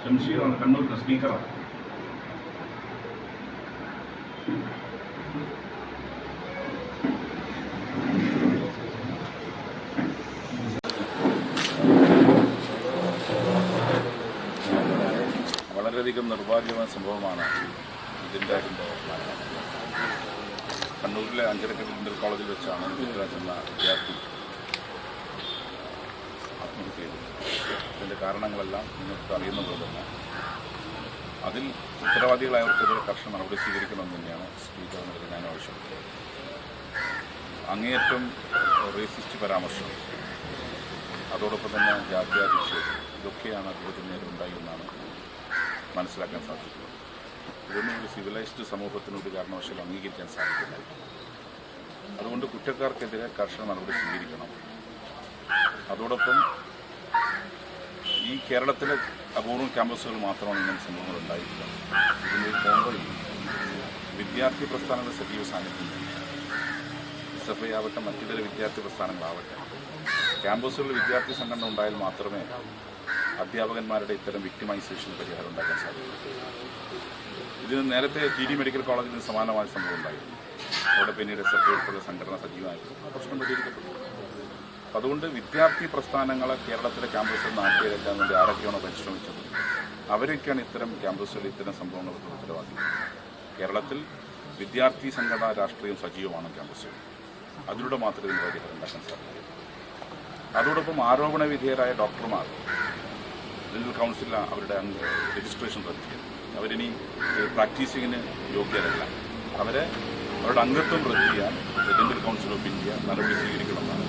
ശംഷീറാണ് കണ്ണൂരിലെ സ്പീക്കറാണ്. വളരെയധികം നിർഭാഗ്യമായ സംഭവമാണ് ഇതിൻ്റെ കണ്ണൂരിലെ അഞ്ചരക്കൽ ഇന്റർ കോളേജിൽ വെച്ചാണ് പൃഥ്വിരാജ് എന്ന വിദ്യാർത്ഥി ആത്മഹത്യ ചെയ്തത്. ഇതിൻ്റെ കാരണങ്ങളെല്ലാം നിങ്ങൾക്ക് അറിയുന്നത് തന്നെ. അതിൽ ഉത്തരവാദികളായവർക്കെതിരെ കർശന നടപടി സ്വീകരിക്കണമെന്ന് തന്നെയാണ് സ്പീക്കറിനെതിരെ ഞാൻ ആവശ്യപ്പെട്ടത്. അങ്ങേയറ്റം റേസിസ്റ്റ് പരാമർശം, അതോടൊപ്പം തന്നെ ജാത്യാധിക്ഷേപം, ഇതൊക്കെയാണ് അദ്ദേഹത്തിന് നേരിടുണ്ടായി എന്നാണ് മനസ്സിലാക്കാൻ സാധിക്കുന്നത്. ഇതൊന്നും ഒരു സിവിലൈസ്ഡ് സമൂഹത്തിന് ഒരു കാരണവശാലും അംഗീകരിക്കാൻ സാധിക്കില്ല. അതുകൊണ്ട് കുറ്റക്കാർക്കെതിരെ കർശന നടപടി സ്വീകരിക്കണം. അതോടൊപ്പം ഈ കേരളത്തിലെ അപൂർവം ക്യാമ്പസുകൾ മാത്രമാണ് ഇങ്ങനെ സംഭവങ്ങൾ ഉണ്ടായിട്ടില്ല. ഇതിൻ്റെ കോൺഗ്രസ് വിദ്യാർത്ഥി പ്രസ്ഥാനങ്ങളുടെ സജീവ സാന്നിധ്യം, SFI ആവട്ടെ, മറ്റിതര വിദ്യാർത്ഥി പ്രസ്ഥാനങ്ങളാവട്ടെ, ക്യാമ്പസുകളിൽ വിദ്യാർത്ഥി സംഘടന ഉണ്ടായാൽ മാത്രമേ അധ്യാപകന്മാരുടെ ഇത്തരം വിക്ടിമൈസേഷൻ പരിഹാരം ഉണ്ടാക്കാൻ സാധിക്കും. ഇതിന് നേരത്തെ TD മെഡിക്കൽ കോളേജിന് സമാനമായ സംഭവം ഉണ്ടായിരുന്നു. അവിടെ പിന്നീട് SFI ഉൾപ്പെടെ സംഘടന സജീവമായിരുന്നു. ആ പ്രശ്നം പരിഹരിക്കപ്പെട്ടു. അതുകൊണ്ട് വിദ്യാർത്ഥി പ്രസ്ഥാനങ്ങളെ കേരളത്തിലെ ക്യാമ്പസിൽ നാട്ടിലെടുക്കാൻ വേണ്ടി ആരൊക്കെയാണോ പരിശ്രമിച്ചത് അവരൊക്കെയാണ് ഇത്തരം ക്യാമ്പസുകളിൽ ഇത്തരം സംഭവങ്ങൾക്ക് ഉത്തരവാദികൾ. കേരളത്തിൽ വിദ്യാർത്ഥി സംഘടനാ രാഷ്ട്രീയം സജീവമാണ് ക്യാമ്പസുകൾ. അതിലൂടെ മാത്രമേ ഇതിന് പരിഹാരം ഉണ്ടാക്കാൻ സാധിക്കൂ. അതോടൊപ്പം ആരോപണ വിധേയരായ ഡോക്ടർമാർ ഡെന്റൽ കൗൺസിലിൽ അവരുടെ രജിസ്ട്രേഷൻ റദ്ദ്. അവരിനി പ്രാക്ടീസിങ്ങിന് യോഗ്യരല്ല. അവരുടെ അംഗത്വം റദ്ദ് ചെയ്യാൻ ഡെന്റൽ കൗൺസിൽ ഓഫ് ഇന്ത്യ നടപടി സ്വീകരിക്കണമെന്നാണ്